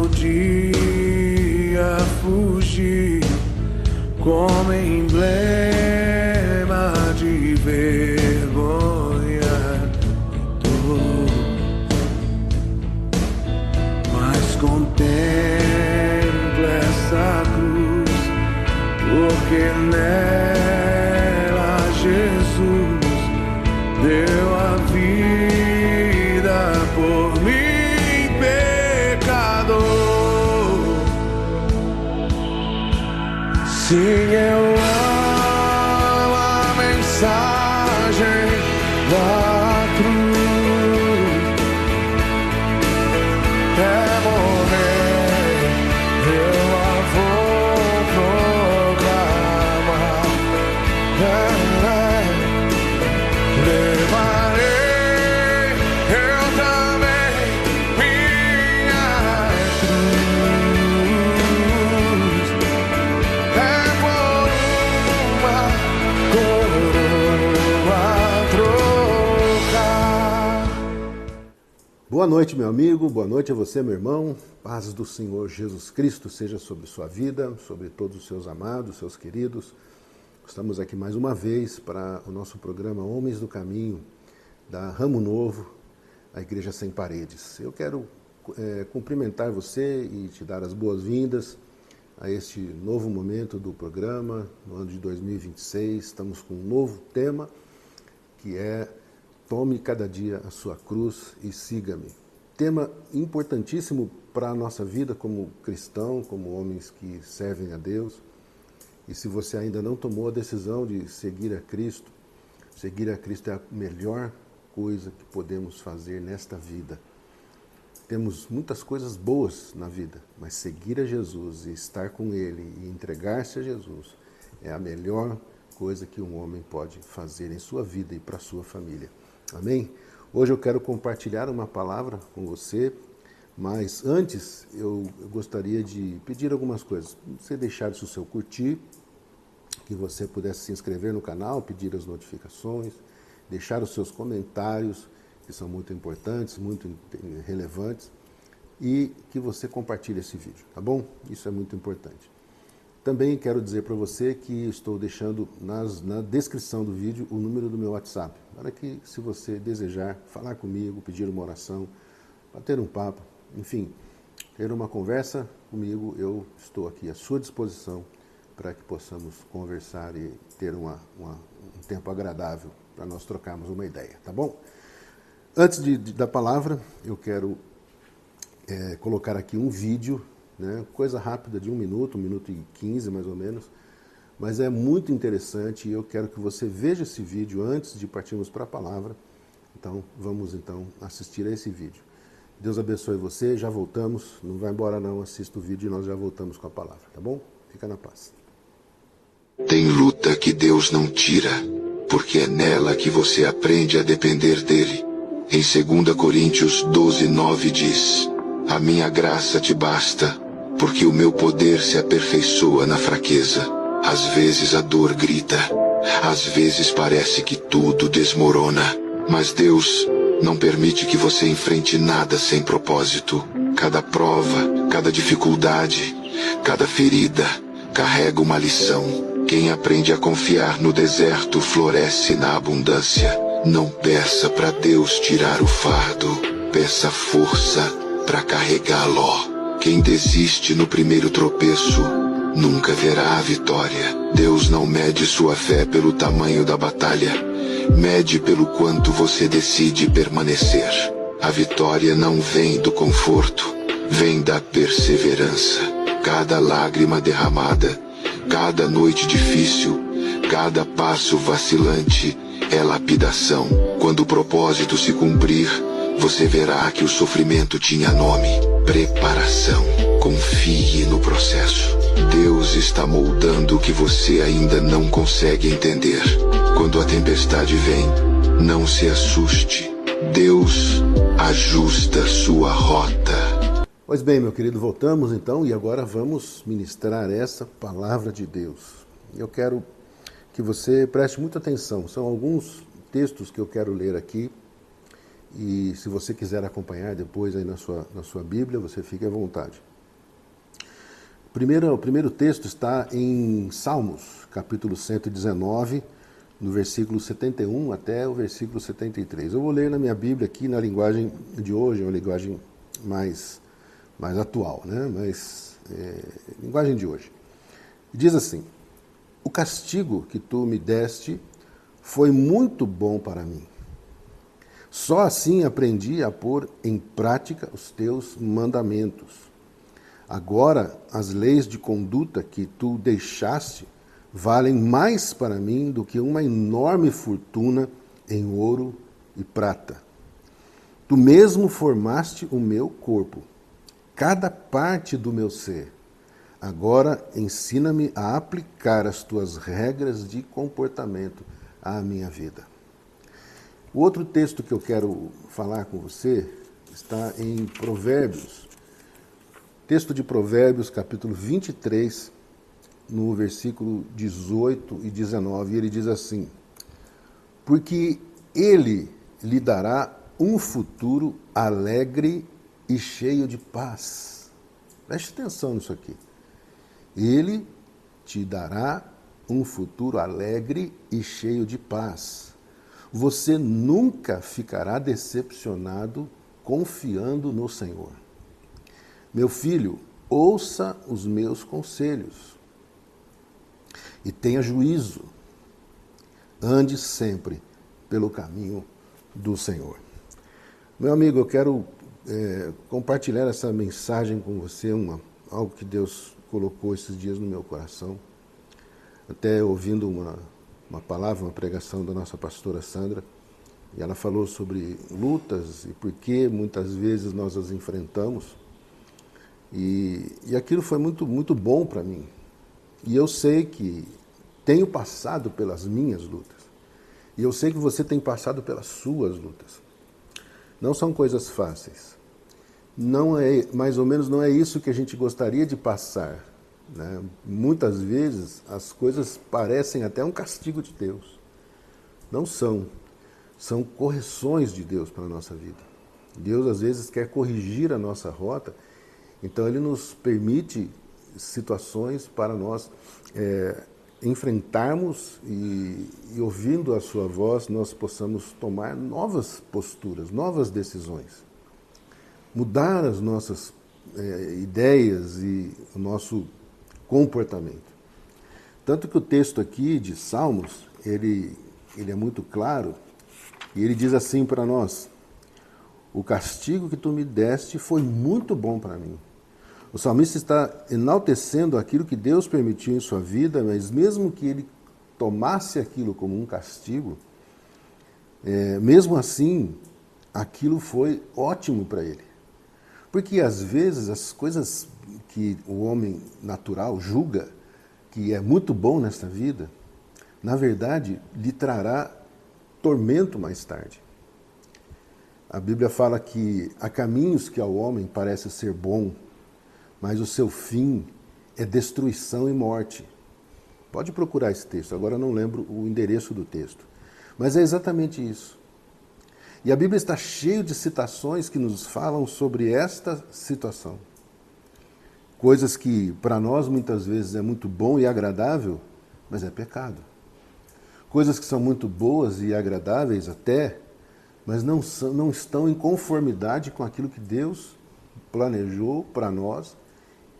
podia fugir como emblema de vergonha e dor, mas contempla essa cruz, porque nela Jesus deu a vida por mim, pecador. Sim, eu amo a mensagem da cruz. É morrer, eu a vou proclamar. Levarei eu também minha cruz. É por uma coroa trocar. Boa noite, meu amigo, boa noite a você, meu irmão. Paz do Senhor Jesus Cristo seja sobre sua vida, sobre todos os seus amados, seus queridos. Estamos aqui mais uma vez para o nosso programa Homens do Caminho, da Ramo Novo, a Igreja Sem Paredes. Eu quero cumprimentar você e te dar as boas-vindas a este novo momento do programa, no ano de 2026. Estamos com um novo tema, que é Tome cada dia a sua cruz e siga-me. Tema importantíssimo para a nossa vida como cristão, como homens que servem a Deus. E se você ainda não tomou a decisão de seguir a Cristo é a melhor coisa que podemos fazer nesta vida. Temos muitas coisas boas na vida, mas seguir a Jesus e estar com Ele e entregar-se a Jesus é a melhor coisa que um homem pode fazer em sua vida e para a sua família. Amém? Hoje eu quero compartilhar uma palavra com você, mas antes eu gostaria de pedir algumas coisas. Você deixasse o seu curtir, que você pudesse se inscrever no canal, pedir as notificações, deixar os seus comentários, que são muito importantes, muito relevantes, e que você compartilhe esse vídeo, tá bom? Isso é muito importante. Também quero dizer para você que estou deixando na descrição do vídeo o número do meu WhatsApp, para que, se você desejar falar comigo, pedir uma oração, bater um papo, enfim, ter uma conversa comigo, eu estou aqui à sua disposição para que possamos conversar e ter um tempo agradável para nós trocarmos uma ideia, tá bom? Antes da palavra, eu quero colocar aqui um vídeo, né, coisa rápida de 1 minuto e 15 mais ou menos, mas é muito interessante e eu quero que você veja esse vídeo antes de partirmos para a palavra. Então, vamos assistir a esse vídeo. Deus abençoe você, já voltamos, não vai embora não, assista o vídeo e nós já voltamos com a palavra, tá bom? Fica na paz. Tem luta que Deus não tira, porque é nela que você aprende a depender dele. Em 2 Coríntios 12:9 diz: A minha graça te basta, porque o meu poder se aperfeiçoa na fraqueza. Às vezes a dor grita, às vezes parece que tudo desmorona, mas Deus não permite que você enfrente nada sem propósito. Cada prova, cada dificuldade, cada ferida carrega uma lição. Quem aprende a confiar no deserto floresce na abundância. Não peça para Deus tirar o fardo, peça força para carregá-lo. Quem desiste no primeiro tropeço nunca verá a vitória. Deus não mede sua fé pelo tamanho da batalha, mede pelo quanto você decide permanecer. A vitória não vem do conforto, vem da perseverança. Cada lágrima derramada, cada noite difícil, cada passo vacilante é lapidação. Quando o propósito se cumprir, você verá que o sofrimento tinha nome: preparação. Confie no processo. Deus está moldando o que você ainda não consegue entender. Quando a tempestade vem, não se assuste. Deus ajusta sua rota. Pois bem, meu querido, voltamos então e agora vamos ministrar essa palavra de Deus. Eu quero que você preste muita atenção. São alguns textos que eu quero ler aqui e se você quiser acompanhar depois aí na sua Bíblia, você fique à vontade. O primeiro texto está em Salmos, capítulo 119, no versículo 71 até o versículo 73. Eu vou ler na minha Bíblia aqui na linguagem de hoje, é uma linguagem mais atual, né? Linguagem de hoje. Diz assim: o castigo que tu me deste foi muito bom para mim. Só assim aprendi a pôr em prática os teus mandamentos. Agora, as leis de conduta que tu deixaste valem mais para mim do que uma enorme fortuna em ouro e prata. Tu mesmo formaste o meu corpo, cada parte do meu ser. Agora ensina-me a aplicar as tuas regras de comportamento à minha vida. O outro texto que eu quero falar com você está em Provérbios. Texto de Provérbios, capítulo 23, no versículo 18 e 19, ele diz assim: porque ele lhe dará um futuro alegre e cheio de paz. Preste atenção nisso aqui. Ele te dará um futuro alegre e cheio de paz. Você nunca ficará decepcionado confiando no Senhor. Meu filho, ouça os meus conselhos e tenha juízo. Ande sempre pelo caminho do Senhor. Meu amigo, eu quero compartilhar essa mensagem com você, algo que Deus colocou esses dias no meu coração. Até ouvindo uma palavra, uma pregação da nossa pastora Sandra, e ela falou sobre lutas e por que muitas vezes nós as enfrentamos. E aquilo foi muito, muito bom para mim. E eu sei que tenho passado pelas minhas lutas. E eu sei que você tem passado pelas suas lutas. Não são coisas fáceis. Não é, mais ou menos não é isso que a gente gostaria de passar, né? Muitas vezes as coisas parecem até um castigo de Deus. Não são. São correções de Deus para a nossa vida. Deus às vezes quer corrigir a nossa rota, então Ele nos permite situações para nós enfrentarmos e ouvindo a sua voz, nós possamos tomar novas posturas, novas decisões. Mudar as nossas ideias e o nosso comportamento. Tanto que o texto aqui de Salmos, ele é muito claro, e ele diz assim para nós: o castigo que tu me deste foi muito bom para mim. O salmista está enaltecendo aquilo que Deus permitiu em sua vida, mas mesmo que ele tomasse aquilo como um castigo, mesmo assim, aquilo foi ótimo para ele. Porque às vezes as coisas que o homem natural julga que é muito bom nesta vida, na verdade, lhe trará tormento mais tarde. A Bíblia fala que há caminhos que ao homem parece ser bom, mas o seu fim é destruição e morte. Pode procurar esse texto, agora eu não lembro o endereço do texto. Mas é exatamente isso. E a Bíblia está cheia de citações que nos falam sobre esta situação. Coisas que para nós muitas vezes é muito bom e agradável, mas é pecado. Coisas que são muito boas e agradáveis até, mas não estão em conformidade com aquilo que Deus planejou para nós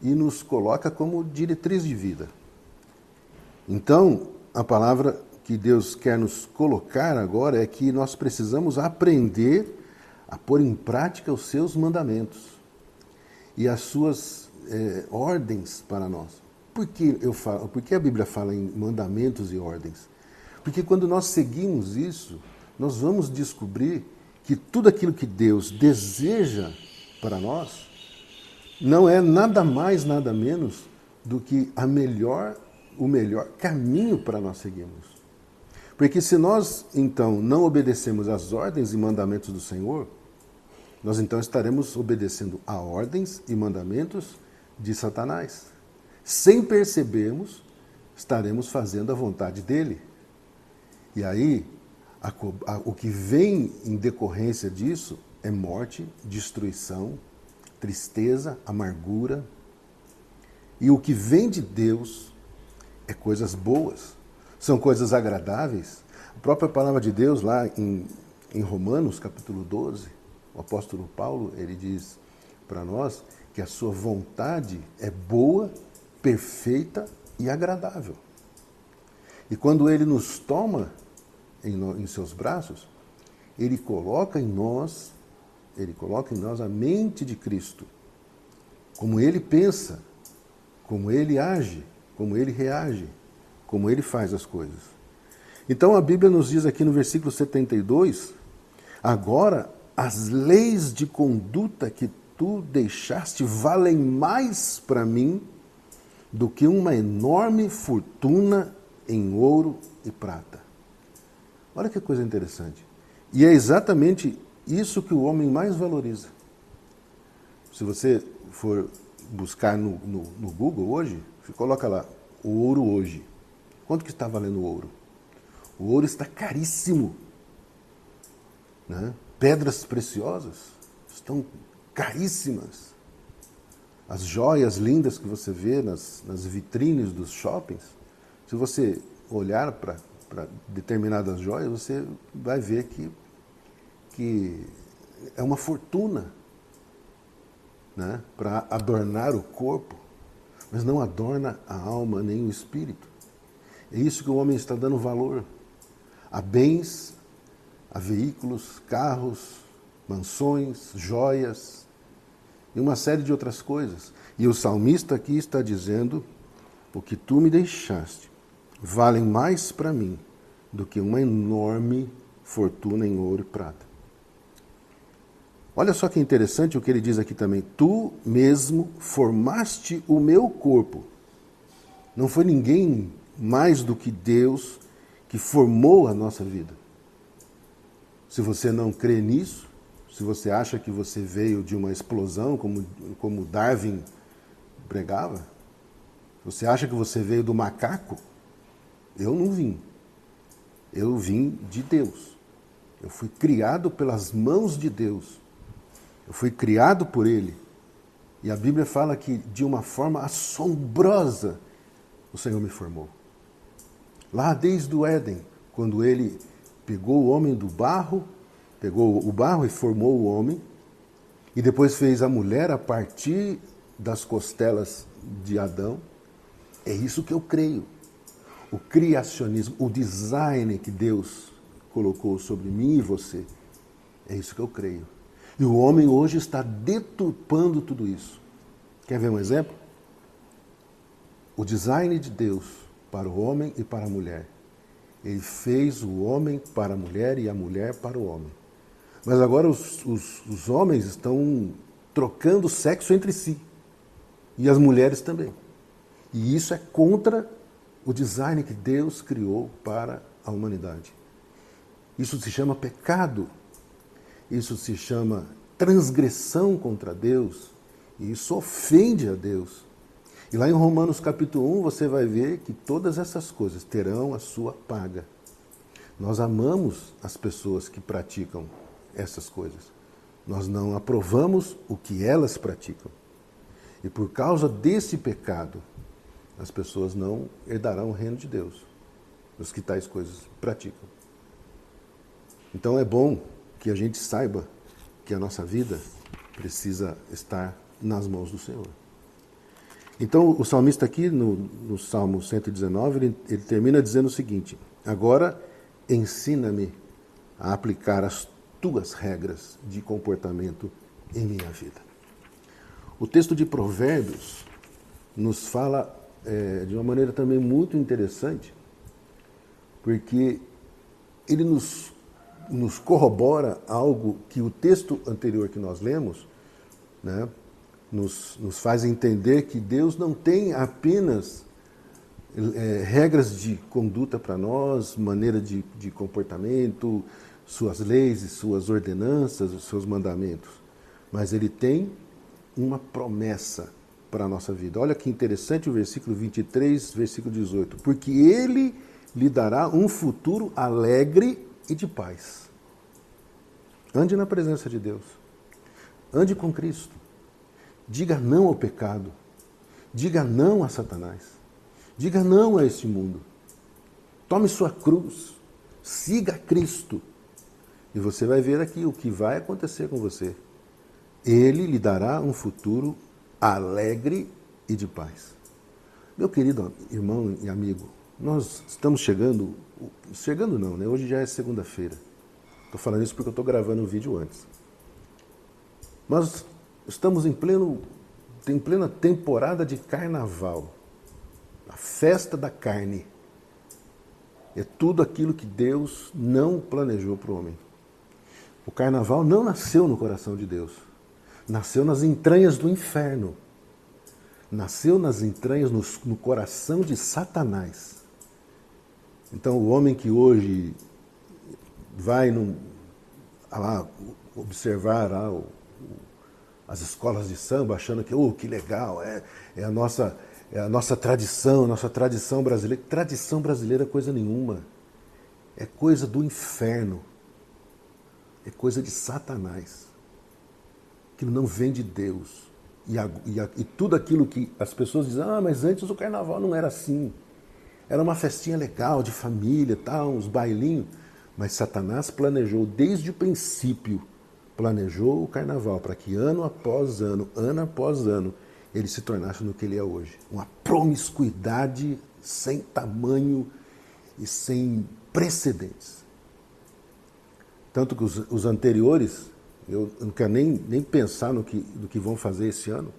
e nos coloca como diretriz de vida. Então, a palavra que Deus quer nos colocar agora é que nós precisamos aprender a pôr em prática os seus mandamentos e as suas ordens para nós. Por que a Bíblia fala em mandamentos e ordens? Porque quando nós seguimos isso, nós vamos descobrir que tudo aquilo que Deus deseja para nós não é nada mais, nada menos do que o melhor caminho para nós seguirmos. Porque se nós, então, não obedecemos às ordens e mandamentos do Senhor, nós então estaremos obedecendo a ordens e mandamentos de Satanás. Sem percebermos, estaremos fazendo a vontade dele. E aí, o que vem em decorrência disso é morte, destruição, tristeza, amargura. E o que vem de Deus é coisas boas, são coisas agradáveis. A própria palavra de Deus lá em Romanos, capítulo 12, o apóstolo Paulo, ele diz para nós que a sua vontade é boa, perfeita e agradável. E quando ele nos toma em seus braços, ele coloca em nós a mente de Cristo, como ele pensa, como ele age, como ele reage, como ele faz as coisas. Então a Bíblia nos diz aqui no versículo 72, agora as leis de conduta que tu deixaste valem mais para mim do que uma enorme fortuna em ouro e prata. Olha que coisa interessante. E é exatamente isso que o homem mais valoriza. Se você for buscar no Google hoje, você coloca lá, o ouro hoje. Quanto que está valendo o ouro? O ouro está caríssimo. Né? Pedras preciosas estão caríssimas. As joias lindas que você vê nas vitrines dos shoppings, se você olhar para determinadas joias, você vai ver que é uma fortuna, né, para adornar o corpo, mas não adorna a alma nem o espírito. É isso que o homem está dando valor a bens, a veículos, carros, mansões, joias e uma série de outras coisas. E o salmista aqui está dizendo: o que tu me deixaste valem mais para mim do que uma enorme fortuna em ouro e prata. Olha só que interessante o que ele diz aqui também. Tu mesmo formaste o meu corpo. Não foi ninguém mais do que Deus que formou a nossa vida. Se você não crê nisso, se você acha que você veio de uma explosão, como Darwin pregava, se você acha que você veio do macaco, eu não vim. Eu vim de Deus. Eu fui criado pelas mãos de Deus. Eu fui criado por Ele. E a Bíblia fala que de uma forma assombrosa o Senhor me formou. Lá desde o Éden, quando Ele pegou o homem do barro, pegou o barro e formou o homem, e depois fez a mulher a partir das costelas de Adão. É isso que eu creio. O criacionismo, o design que Deus colocou sobre mim e você, é isso que eu creio. E o homem hoje está deturpando tudo isso. Quer ver um exemplo? O design de Deus para o homem e para a mulher. Ele fez o homem para a mulher e a mulher para o homem. Mas agora os homens estão trocando sexo entre si. E as mulheres também. E isso é contra o design que Deus criou para a humanidade. Isso se chama pecado. Isso se chama transgressão contra Deus. E isso ofende a Deus. E lá em Romanos capítulo 1 você vai ver que todas essas coisas terão a sua paga. Nós amamos as pessoas que praticam essas coisas. Nós não aprovamos o que elas praticam. E por causa desse pecado, as pessoas não herdarão o reino de Deus, os que tais coisas praticam. Então é bom que a gente saiba que a nossa vida precisa estar nas mãos do Senhor. Então o salmista aqui, no Salmo 119, ele termina dizendo o seguinte: agora ensina-me a aplicar as tuas regras de comportamento em minha vida. O texto de Provérbios nos fala de uma maneira também muito interessante, porque ele nos corrobora algo que o texto anterior que nós lemos, né, nos faz entender que Deus não tem apenas regras de conduta para nós, maneira de comportamento, suas leis e suas ordenanças, os seus mandamentos, mas Ele tem uma promessa para a nossa vida. Olha que interessante o versículo 23, versículo 18. Porque Ele lhe dará um futuro alegre e de paz. Ande na presença de Deus. Ande com Cristo. Diga não ao pecado. Diga não a Satanás. Diga não a este mundo. Tome sua cruz. Siga Cristo. E você vai ver aqui o que vai acontecer com você. Ele lhe dará um futuro alegre e de paz. Meu querido irmão e amigo, nós estamos chegando não, né? Hoje já é segunda-feira. Estou falando isso porque eu estou gravando o vídeo antes. Nós estamos em plena temporada de carnaval. A festa da carne. É tudo aquilo que Deus não planejou para o homem. O carnaval não nasceu no coração de Deus. Nasceu nas entranhas do inferno. Nasceu nas entranhas, no coração de Satanás. Então, o homem que hoje vai lá, observar lá, as escolas de samba, achando que legal, é a nossa tradição brasileira. Tradição brasileira é coisa nenhuma. É coisa do inferno. É coisa de Satanás. Aquilo não vem de Deus. E tudo aquilo que as pessoas dizem, mas antes o carnaval não era assim. Era uma festinha legal, de família, tal, uns bailinhos. Mas Satanás planejou, desde o princípio, planejou o carnaval para que ano após ano, ele se tornasse no que ele é hoje. Uma promiscuidade sem tamanho e sem precedentes. Tanto que os anteriores, eu não quero nem pensar no que vão fazer esse ano,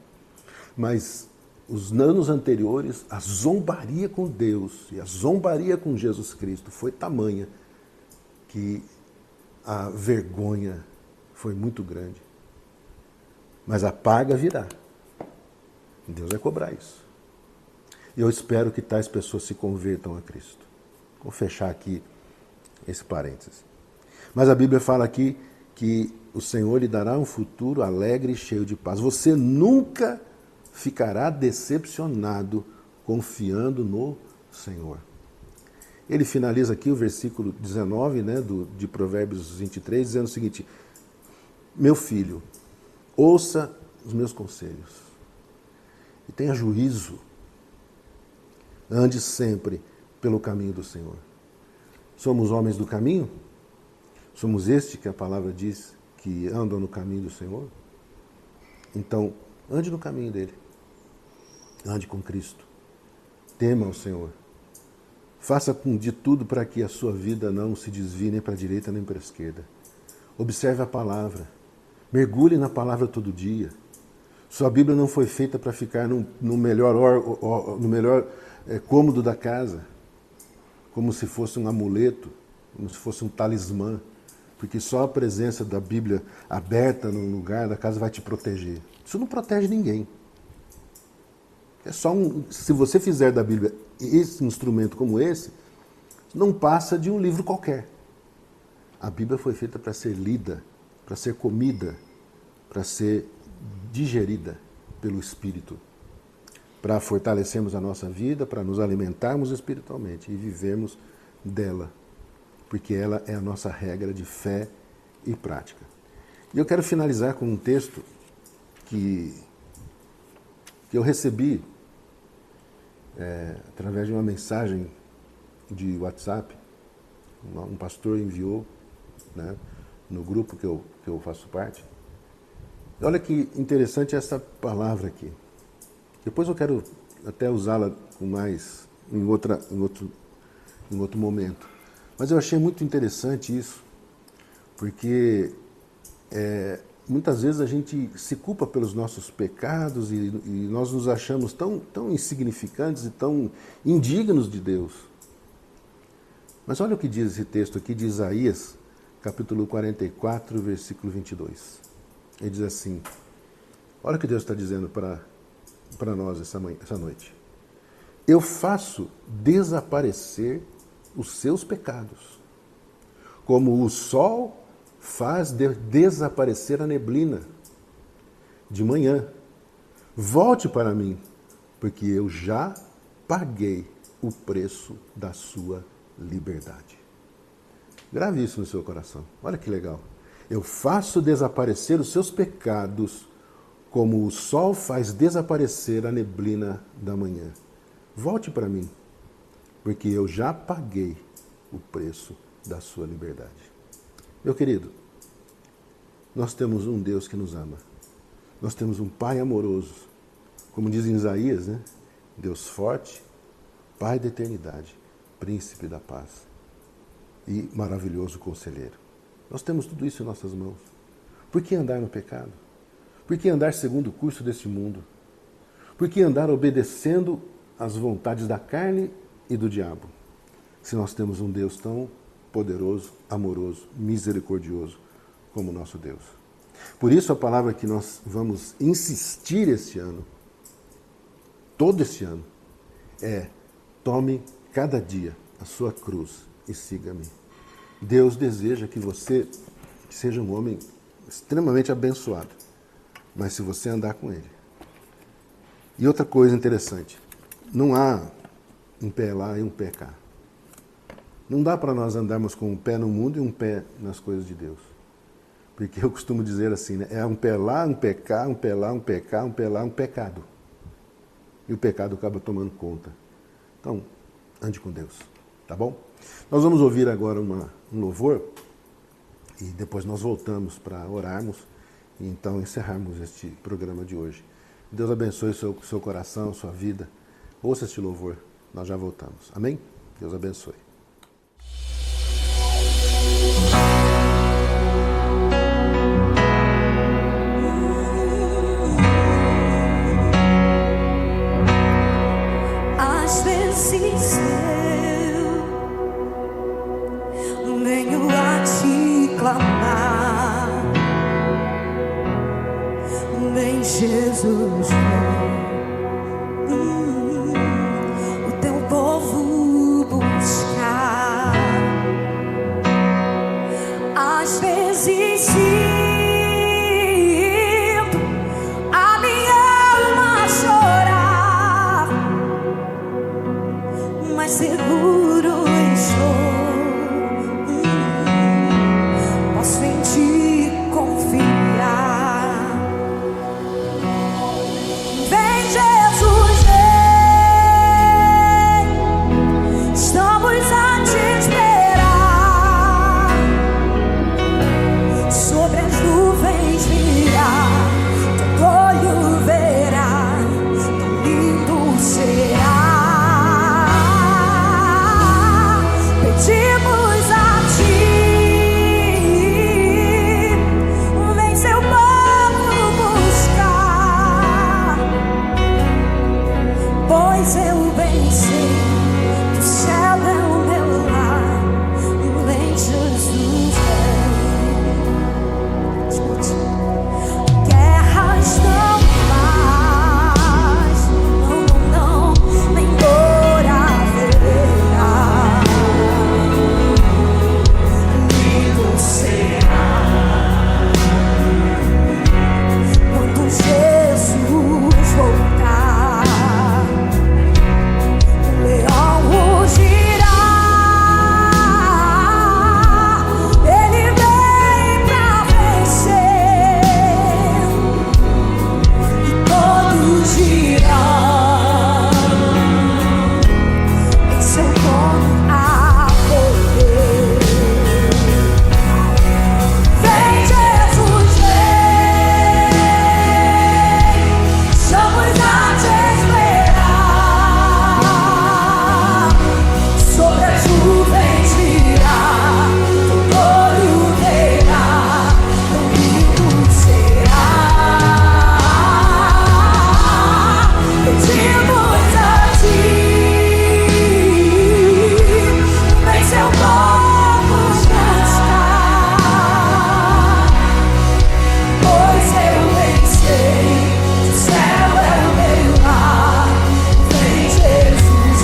mas os anos anteriores, a zombaria com Deus e a zombaria com Jesus Cristo foi tamanha que a vergonha foi muito grande. Mas a paga virá. Deus vai cobrar isso. E eu espero que tais pessoas se convertam a Cristo. Vou fechar aqui esse parênteses. Mas a Bíblia fala aqui que o Senhor lhe dará um futuro alegre e cheio de paz. Você nunca ficará decepcionado confiando no Senhor. Ele finaliza aqui o versículo 19, né, de Provérbios 23, dizendo o seguinte: meu filho, ouça os meus conselhos e tenha juízo. Ande sempre pelo caminho do Senhor. Somos homens do caminho? Somos este que a palavra diz que andam no caminho do Senhor? Então, ande no caminho dele. Ande com Cristo. Tema o Senhor. Faça de tudo para que a sua vida não se desvie nem para a direita nem para a esquerda. Observe a palavra. Mergulhe na palavra todo dia. Sua Bíblia não foi feita para ficar no melhor cômodo da casa, como se fosse um amuleto, como se fosse um talismã, porque só a presença da Bíblia aberta no lugar da casa vai te proteger. Isso não protege ninguém. É só se você fizer da Bíblia esse instrumento como esse, não passa de um livro qualquer. A Bíblia foi feita para ser lida, para ser comida, para ser digerida pelo Espírito, para fortalecermos a nossa vida, para nos alimentarmos espiritualmente e vivermos dela, porque ela é a nossa regra de fé e prática. E eu quero finalizar com um texto que eu recebi através de uma mensagem de WhatsApp. Um pastor enviou, né, no grupo que eu faço parte. E olha que interessante essa palavra aqui. Depois eu quero até usá-la com mais em outro momento. Mas eu achei muito interessante isso, porque muitas vezes a gente se culpa pelos nossos pecados e nós nos achamos tão insignificantes e tão indignos de Deus. Mas olha o que diz esse texto aqui de Isaías, capítulo 44, versículo 22. Ele diz assim, olha o que Deus está dizendo para nós essa noite. Eu faço desaparecer os seus pecados, como o sol faz desaparecer a neblina de manhã. Volte para mim, porque eu já paguei o preço da sua liberdade. Grave isso no seu coração. Olha que legal. Eu faço desaparecer os seus pecados como o sol faz desaparecer a neblina da manhã. Volte para mim, porque eu já paguei o preço da sua liberdade. Meu querido, nós temos um Deus que nos ama. Nós temos um Pai amoroso, como diz em Isaías, né? Deus forte, Pai da eternidade, Príncipe da paz e maravilhoso conselheiro. Nós temos tudo isso em nossas mãos. Por que andar no pecado? Por que andar segundo o curso deste mundo? Por que andar obedecendo às vontades da carne e do diabo? Se nós temos um Deus tão poderoso, amoroso, misericordioso como o nosso Deus. Por isso a palavra que nós vamos insistir este ano, todo este ano, é: tome cada dia a sua cruz e siga-me. Deus deseja que você seja um homem extremamente abençoado, mas se você andar com Ele. E outra coisa interessante, não há um pé lá e um pé cá. Não dá para nós andarmos com um pé no mundo e um pé nas coisas de Deus. Porque eu costumo dizer assim, né? É um pé lá, um pé cá, um pé lá, um pé cá, um pé lá, um pecado. E o pecado acaba tomando conta. Então, ande com Deus, tá bom? Nós vamos ouvir agora um louvor e depois nós voltamos para orarmos e então encerrarmos este programa de hoje. Deus abençoe o seu coração, sua vida. Ouça este louvor, nós já voltamos. Amém? Deus abençoe. Às vezes eu venho a te clamar, vem Jesus, o teu povo buscar. Às vezes sinto a minha alma chorar, mas seguro estou, posso em ti confiar. Vem Jesus, vem, estamos a te esperar. Sobre as nuvens virá, teu olho verá, tão lindo será. Pedimos a ti, vem seu povo buscar, pois eu bem sei que o céu é o meu lar. Vem Jesus, vem. Escute. Guerras não mais, não, nem dor haverá. Lindo será quando Jesus voltar. O leão rugirá, ele vem pra vencer, e todos dirão: em seu nome há poder. Vem Jesus, vem, estamos a te esperar. Sobre as nuvens virá, teu olho verá, tão lindo será. Pedimos a ti, vem seu povo buscar, pois eu bem sei que o céu é o meu lar. Vem Jesus,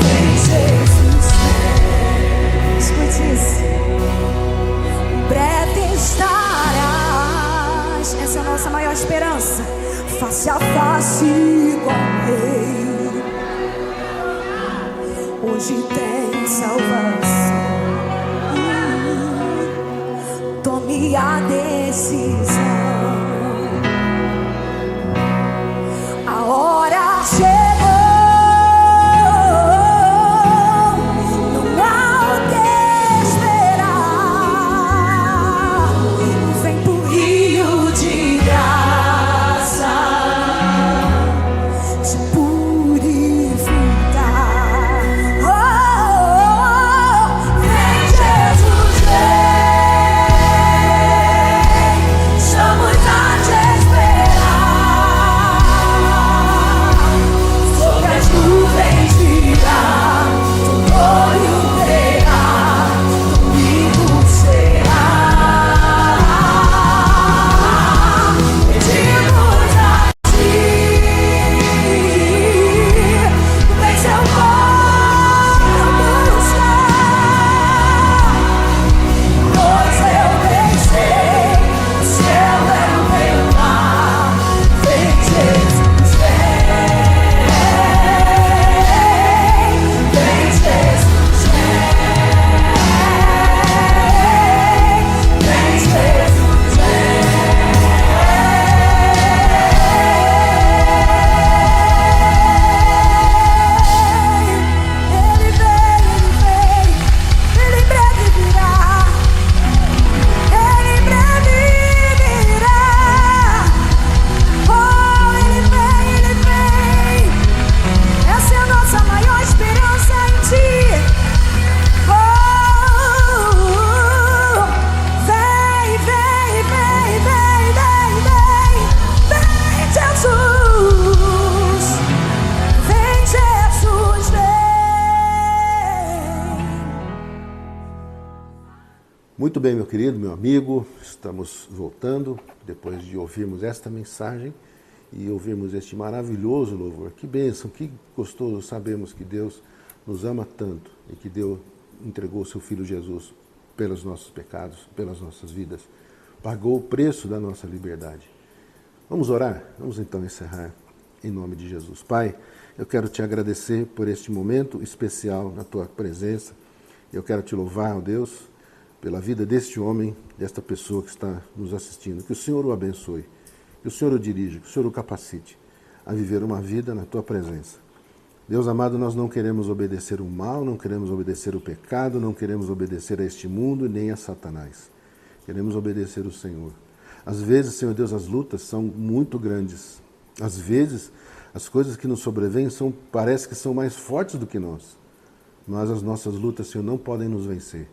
vem Jesus, vem. Escute isso. Breve estarás, essa é a nossa maior esperança, face a face com o Rei. Hoje tem salvação, tome tome a decisão. A hora chegou, não há o que esperar. Vem pro rio de graça te purificar. Oh, vem Jesus, vem, estamos a te esperar. Sobre as nuvens virá, teu olho verá, comigo será. Pedimos a ti, vem seu povo buscar, pois eu pensei, o céu é o meu lar. Vem Jesus, vem, vem Jesus, vem, vem Jesus, ele em breve virá, ele em breve virá. Oh, ele vem, essa é a nossa maior esperança em ti. Oh, vem, vem, vem, vem, vem, vem, vem Jesus, vem Jesus, vem. Muito bem, meu querido, meu amigo, estamos voltando depois de ouvirmos esta mensagem e ouvirmos este maravilhoso louvor. Que bênção, que gostoso sabermos que Deus nos ama tanto e que Deus entregou o seu Filho Jesus pelos nossos pecados, pelas nossas vidas, pagou o preço da nossa liberdade. Vamos orar? Vamos então encerrar em nome de Jesus. Pai, eu quero te agradecer por este momento especial na tua presença. Eu quero te louvar, ó Deus, pela vida deste homem, desta pessoa que está nos assistindo. Que o Senhor o abençoe, que o Senhor o dirija, que o Senhor o capacite a viver uma vida na tua presença. Deus amado, nós não queremos obedecer o mal, não queremos obedecer o pecado, não queremos obedecer a este mundo nem a Satanás. Queremos obedecer o Senhor. Às vezes, Senhor Deus, as lutas são muito grandes. Às vezes, as coisas que nos sobrevêm parece que são mais fortes do que nós. Mas as nossas lutas, Senhor, não podem nos vencer.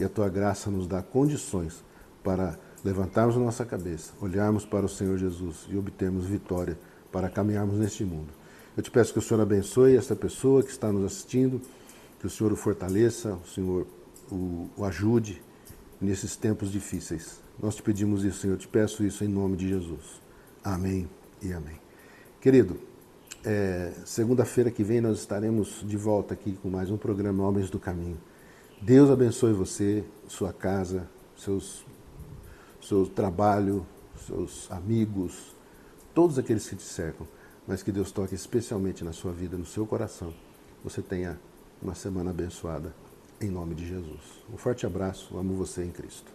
E a tua graça nos dá condições para levantarmos a nossa cabeça, olharmos para o Senhor Jesus e obtermos vitória para caminharmos neste mundo. Eu te peço que o Senhor abençoe esta pessoa que está nos assistindo, que o Senhor o fortaleça, o Senhor o ajude nesses tempos difíceis. Nós te pedimos isso, Senhor, eu te peço isso em nome de Jesus. Amém e amém. Querido, segunda-feira que vem nós estaremos de volta aqui com mais um programa Homens do Caminho. Deus abençoe você, sua casa, seu trabalho, seus amigos, todos aqueles que te cercam, mas que Deus toque especialmente na sua vida, no seu coração. Você tenha uma semana abençoada, em nome de Jesus. Um forte abraço, amo você em Cristo.